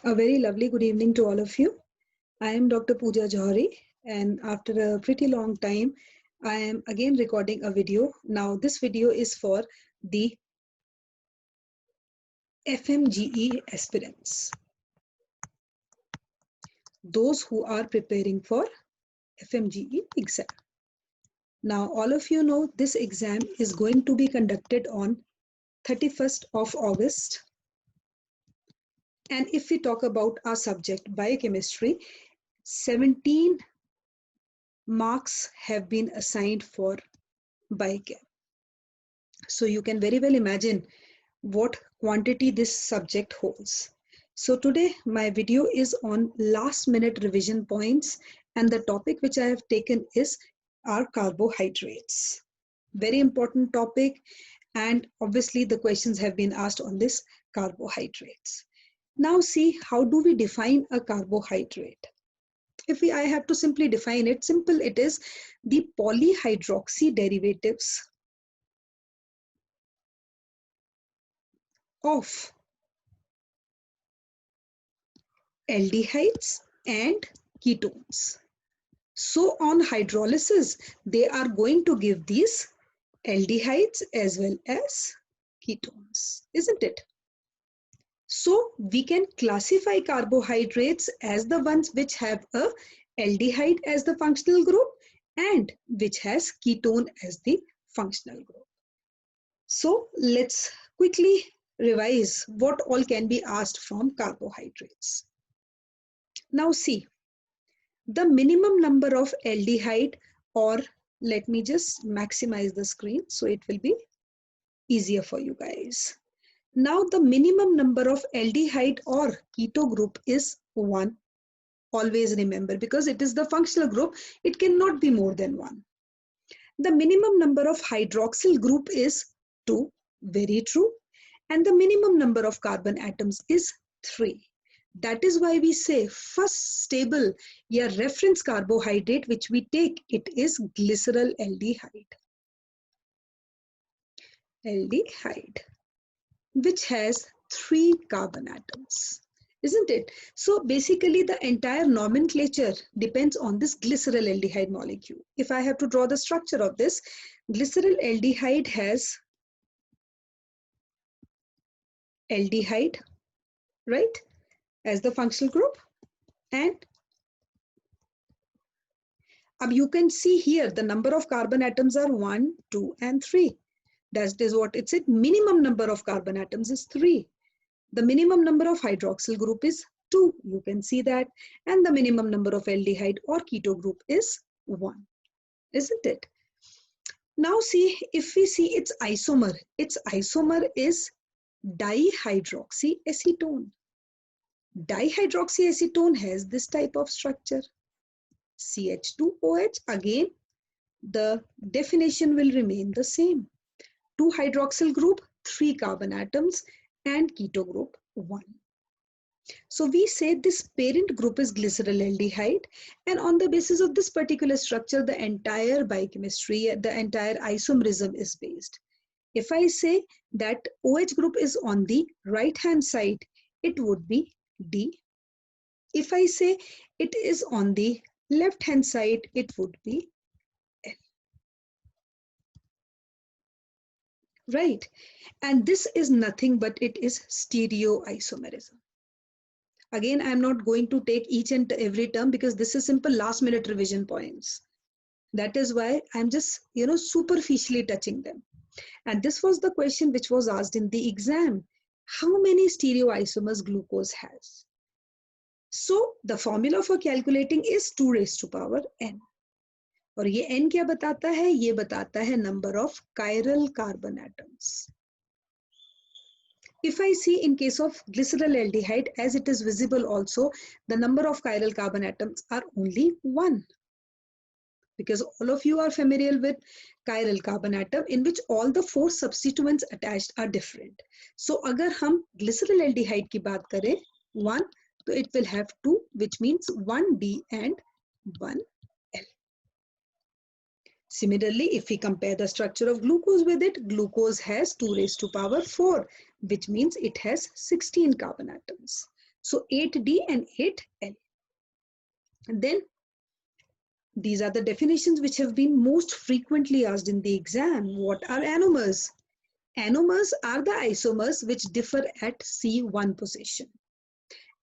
A very lovely good evening to all of you. I am Dr. Pooja Johari, and after a pretty long time, I am again recording a video. Now, this video is for the FMGE aspirants, those who are preparing for FMGE exam. Now, all of you know this exam is going to be conducted on 31st of August. And if we talk about our subject biochemistry, 17 marks have been assigned for biochem. So you can very well imagine what quantity this subject holds. So today my video is on last minute revision points, and the topic which I have taken is our carbohydrates. Very important topic, and obviously the questions have been asked on this carbohydrates. Now see, how do we define a carbohydrate? I have to simply define it, simple it is the polyhydroxy derivatives of aldehydes and ketones. So on hydrolysis, they are going to give these aldehydes as well as ketones, isn't it? So we can classify carbohydrates as the ones which have a aldehyde as the functional group and which has ketone as the functional group. So let's quickly revise what all can be asked from carbohydrates. Now see, the minimum number of aldehyde, or let me just maximize the screen so it will be easier for you guys. Now the minimum number of aldehyde or keto group is 1. Always remember, because it is the functional group, it cannot be more than 1. The minimum number of hydroxyl group is 2. Very true. And the minimum number of carbon atoms is 3. That is why we say first stable या reference carbohydrate which we take, it is glycerol aldehyde. Aldehyde, which has 3 carbon atoms, isn't it? So basically the entire nomenclature depends on this glycerol aldehyde molecule. If I have to draw the structure of this, glycerol aldehyde has aldehyde, right, as the functional group, and you can see here the number of carbon atoms are 1, 2 and 3. That is what it said. Minimum number of carbon atoms is 3. The minimum number of hydroxyl group is 2. You can see that. And the minimum number of aldehyde or keto group is 1. Isn't it? Now see, if we see its isomer is dihydroxyacetone. Dihydroxyacetone has this type of structure. CH2OH, again, the definition will remain the same. 2 hydroxyl group, 3 carbon atoms, and keto group 1. So we say this parent group is glycerol aldehyde, and on the basis of this particular structure, the entire biochemistry, the entire isomerism is based. If I say that OH group is on the right hand side, it would be D. If I say it is on the left hand side, it would be L. Right? And this is nothing but it is stereoisomerism. Again, I'm not going to take each and every term because this is simple last minute revision points. That is why I'm just, superficially touching them. And this was the question which was asked in the exam. How many stereoisomers glucose has? So the formula for calculating is 2 raised to power n. और ये n क्या बताता है? ये बताता है number of chiral carbon atoms. If I see in case of glycerol aldehyde, as it is visible also, the number of chiral carbon atoms are only 1. Because all of you are familiar with chiral carbon atom in which all the 4 substituents attached are different. So अगर हम glycerol aldehyde की बात करें 1, so it will have 2, which means 1D and 1L. Similarly, if we compare the structure of glucose with it, glucose has 2 raised to power 4, which means it has 16 carbon atoms. So 8D and 8L. And then these are the definitions which have been most frequently asked in the exam. What are anomers? Anomers are the isomers which differ at C1 position.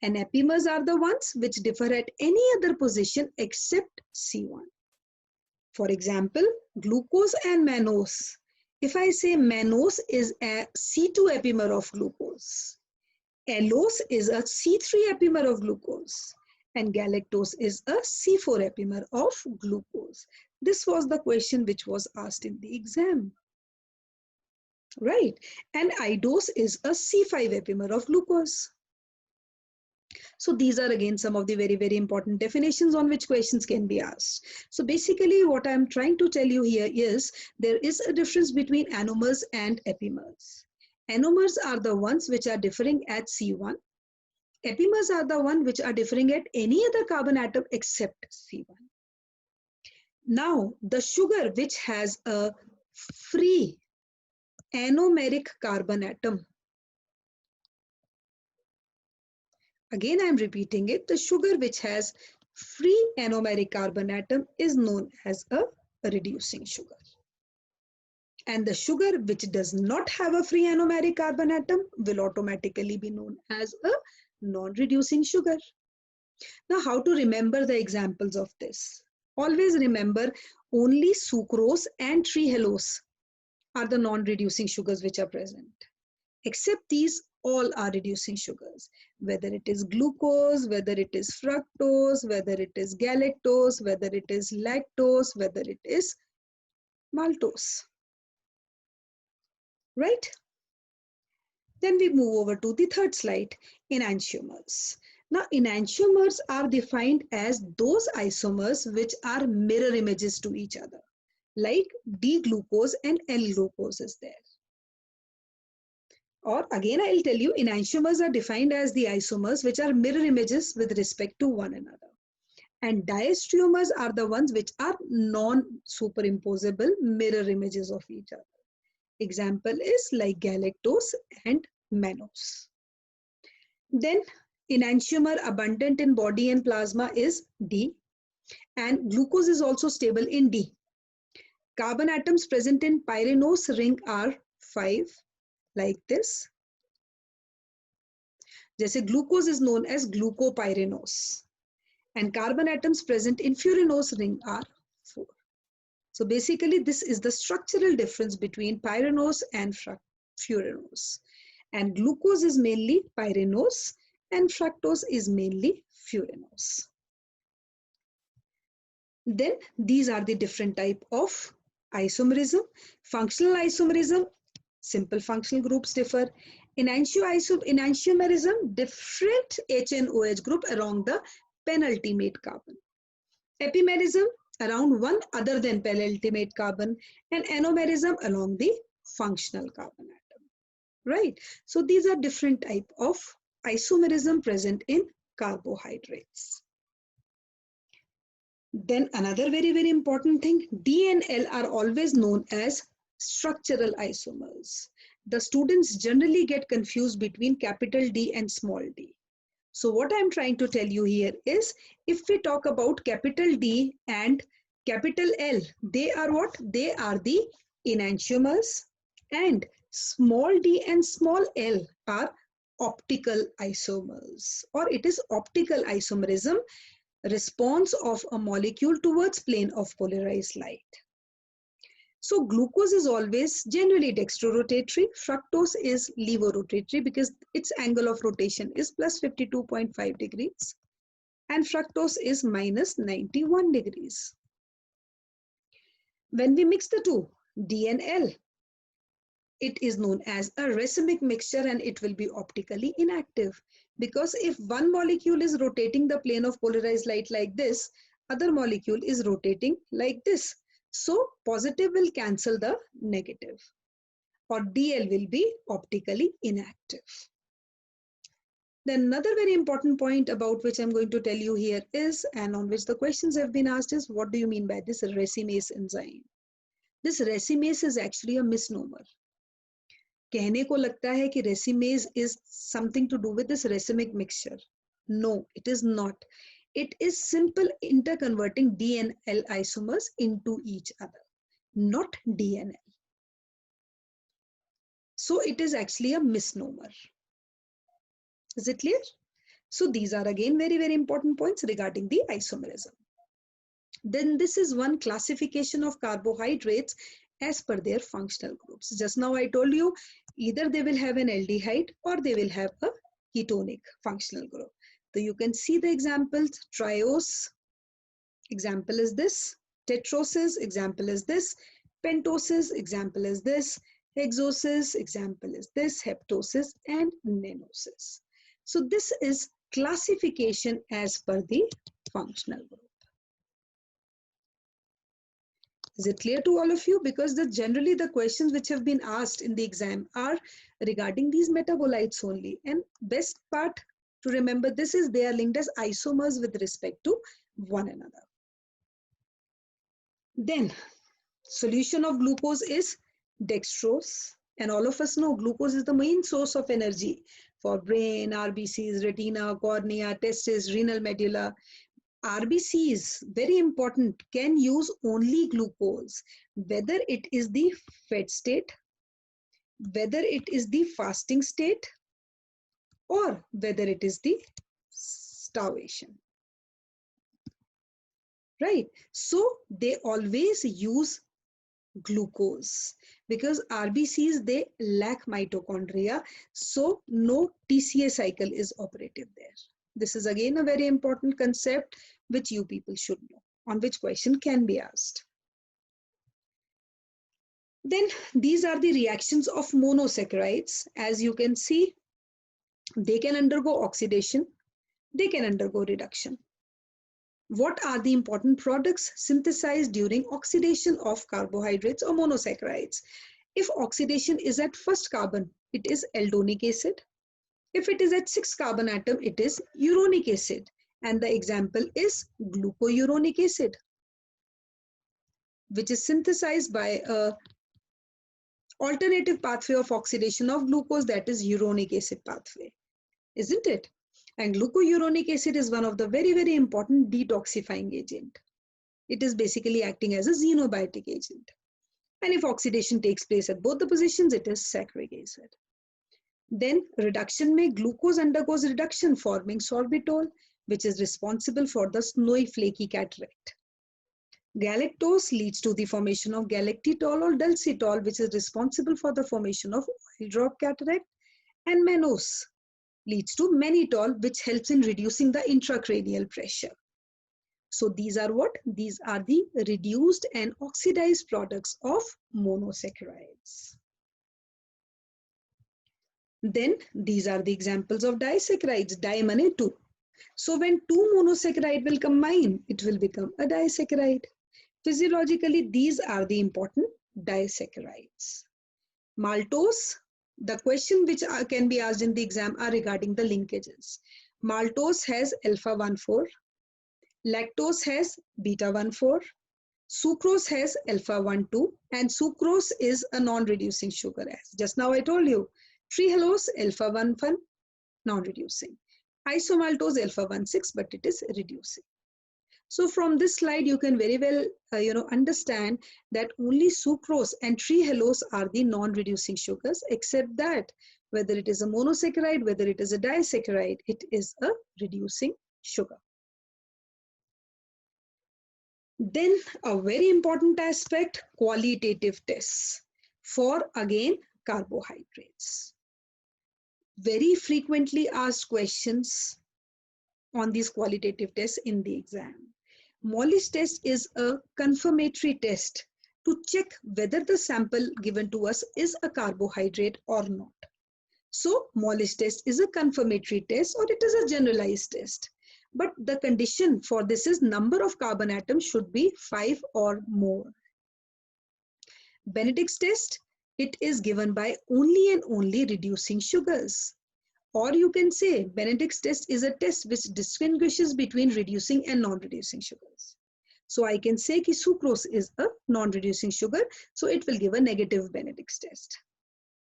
And epimers are the ones which differ at any other position except C1. For example, glucose and mannose. If I say mannose is a C2 epimer of glucose, allose is a C3 epimer of glucose, and galactose is a C4 epimer of glucose. This was the question which was asked in the exam. Right? And idose is a C5 epimer of glucose. So these are again some of the very, very important definitions on which questions can be asked. So basically what I'm trying to tell you here is there is a difference between anomers and epimers. Anomers are the ones which are differing at C1. Epimers are the ones which are differing at any other carbon atom except C1. Now, the sugar which has a free anomeric carbon atom. Again, I'm repeating it. The sugar which has free anomeric carbon atom is known as a reducing sugar. And the sugar which does not have a free anomeric carbon atom will automatically be known as a non-reducing sugar. Now, how to remember the examples of this? Always remember only sucrose and trehalose are the non-reducing sugars which are present. Except these, all are reducing sugars, whether it is glucose, whether it is fructose, whether it is galactose, whether it is lactose, whether it is maltose. Right? Then we move over to the third slide, enantiomers. Now, enantiomers are defined as those isomers which are mirror images to each other, like D-glucose and L-glucose is there. Or again, I'll tell you, enantiomers are defined as the isomers which are mirror images with respect to one another. And diastereomers are the ones which are non-superimposable mirror images of each other. Example is like galactose and mannose. Then enantiomer abundant in body and plasma is D, and glucose is also stable in D. Carbon atoms present in pyranose ring are 5, like this. जैसे glucose is known as glucopyranose, and carbon atoms present in furanose ring are 4. So basically this is the structural difference between pyranose and furanose. And glucose is mainly pyranose and fructose is mainly furanose. Then these are the different type of isomerism. Functional isomerism, simple functional groups differ. Enantiomerism, different HNOH group around the penultimate carbon. Epimerism, around one other than penultimate carbon, and anomerism along the functional carbon atom. Right? So these are different type of isomerism present in carbohydrates. Then another very, very important thing, D and L are always known as structural isomers. The students generally get confused between capital D and small d. So what I'm trying to tell you here is, if we talk about capital D and capital L, they are what? They are the enantiomers, and small d and small l are optical isomers, or it is optical isomerism, response of a molecule towards plane of polarized light. So glucose is always generally dextrorotatory, fructose is levorotatory because its angle of rotation is plus 52.5 degrees, and fructose is minus 91 degrees. When we mix the two, D and L, it is known as a racemic mixture, and it will be optically inactive, because if one molecule is rotating the plane of polarized light like this, other molecule is rotating like this. So positive will cancel the negative, or DL will be optically inactive. Then another very important point about which I'm going to tell you here is, and on which the questions have been asked, is what do you mean by this racemase enzyme? This racemase is actually a misnomer. कहने को लगता है कि racemase is something to do with this racemic mixture. No, it is not. It is simple interconverting D and L isomers into each other, not DNL. So it is actually a misnomer. Is it clear? So these are again very, very important points regarding the isomerism. Then this is one classification of carbohydrates as per their functional groups. Just now I told you either they will have an aldehyde or they will have a ketonic functional group. So you can see the examples. Triose, example is this. Tetroses, example is this. Pentoses, example is this. Hexoses, example is this. Heptoses and nenoses. So this is classification as per the functional group. Is it clear to all of you? Because generally the questions which have been asked in the exam are regarding these metabolites only. And best part to remember this is they are linked as isomers with respect to one another. Then solution of glucose is dextrose. And all of us know glucose is the main source of energy for brain, RBCs, retina, cornea, testis, renal medulla. RBCs, very important, can use only glucose, whether it is the fed state, whether it is the fasting state, or whether it is the starvation. Right? So they always use glucose because RBCs, they lack mitochondria. So no TCA cycle is operative there. This is again a very important concept which you people should know, on which question can be asked. Then these are the reactions of monosaccharides. As you can see, they can undergo oxidation, they can undergo reduction. What are the important products synthesized during oxidation of carbohydrates or monosaccharides? If oxidation is at first carbon, it is aldonic acid. If it is at 6 carbon atom, it is uronic acid. And the example is glucouronic acid, which is synthesized by a alternative pathway of oxidation of glucose, that is uronic acid pathway, isn't it? And glucouronic acid is one of the very, very important detoxifying agent. It is basically acting as a xenobiotic agent. And if oxidation takes place at both the positions, it is saccharic acid. Then reduction में glucose undergoes reduction forming sorbitol, which is responsible for the snowy flaky cataract. Galactose leads to the formation of galactitol or dulcitol, which is responsible for the formation of oil drop cataract. And mannose leads to mannitol, which helps in reducing the intracranial pressure. So these are what? These are the reduced and oxidized products of monosaccharides. Then these are the examples of disaccharides. Di means 2. So when 2 monosaccharide will combine, it will become a disaccharide. Physiologically, these are the important disaccharides. Maltose, the question which can be asked in the exam are regarding the linkages. Maltose has alpha-1,4, lactose has beta-1,4, sucrose has alpha-1,2, and sucrose is a non-reducing sugar. As just now I told you, trehalose alpha-1,1, non-reducing. Isomaltose alpha-1,6, but it is reducing. So from this slide, you can very well understand that only sucrose and trehalose are the non-reducing sugars, except that whether it is a monosaccharide, whether it is a disaccharide, it is a reducing sugar. Then a very important aspect, qualitative tests for again carbohydrates. Very frequently asked questions on these qualitative tests in the exam. Mollis test is a confirmatory test to check whether the sample given to us is a carbohydrate or not. So Mollis test is a confirmatory test or it is a generalized test. But the condition for this is number of carbon atoms should be 5 or more. Benedict's test, it is given by only and only reducing sugars. Or you can say Benedict's test is a test which distinguishes between reducing and non-reducing sugars. So I can say that sucrose is a non-reducing sugar, so it will give a negative Benedict's test.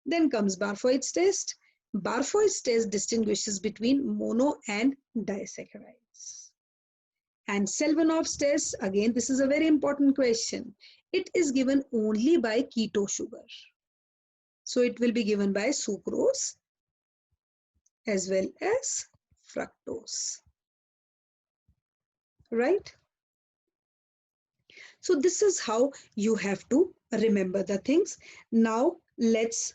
Then comes Barfoed's test. Barfo's test distinguishes between mono and disaccharides. And Selvanov's test, again, this is a very important question. It is given only by keto sugar. So it will be given by sucrose as well as fructose. Right? So this is how you have to remember the things. Now let's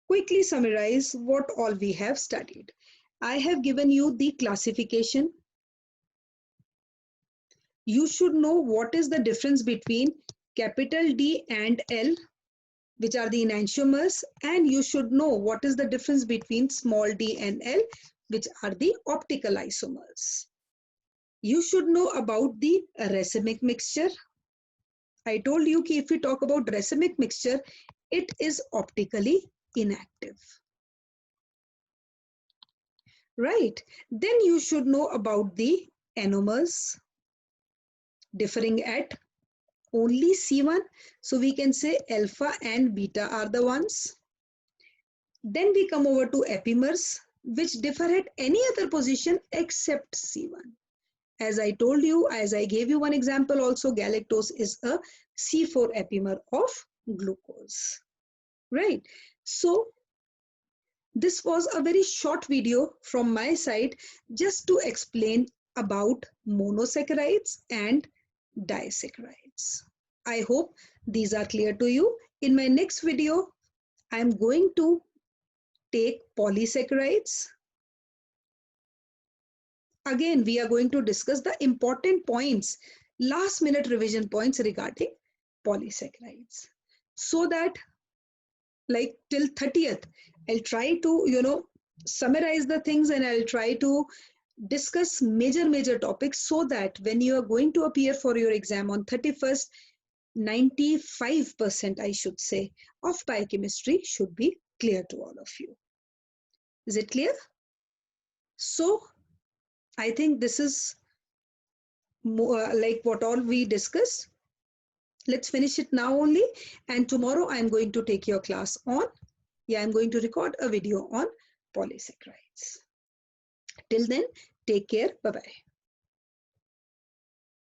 quickly summarize what all we have studied. I have given you the classification. You should know what is the difference between capital D and L, which are the enantiomers, and you should know what is the difference between small d and L, which are the optical isomers. You should know about the racemic mixture. I told you that if we talk about racemic mixture, it is optically inactive. Right. Then you should know about the anomers differing at only C1. So we can say alpha and beta are the ones. Then we come over to epimers, which differ at any other position except C1. As I told you, as I gave you one example also, galactose is a C4 epimer of glucose. Right. So this was a very short video from my side just to explain about monosaccharides and disaccharides. I hope these are clear to you. In my next video, I am going to take polysaccharides. Again, we are going to discuss the important points, last minute revision points regarding polysaccharides. So that like till 30th, I'll try to, summarize the things, and I'll try to discuss major topics so that when you are going to appear for your exam on 31st, 95%, I should say, of biochemistry should be clear to all of you. Is it clear? So I think this is more like what all we discussed. Let's finish it now only, and tomorrow I'm going to take your class on, I'm going to record a video on polysaccharides. Till then, take care. Bye-bye.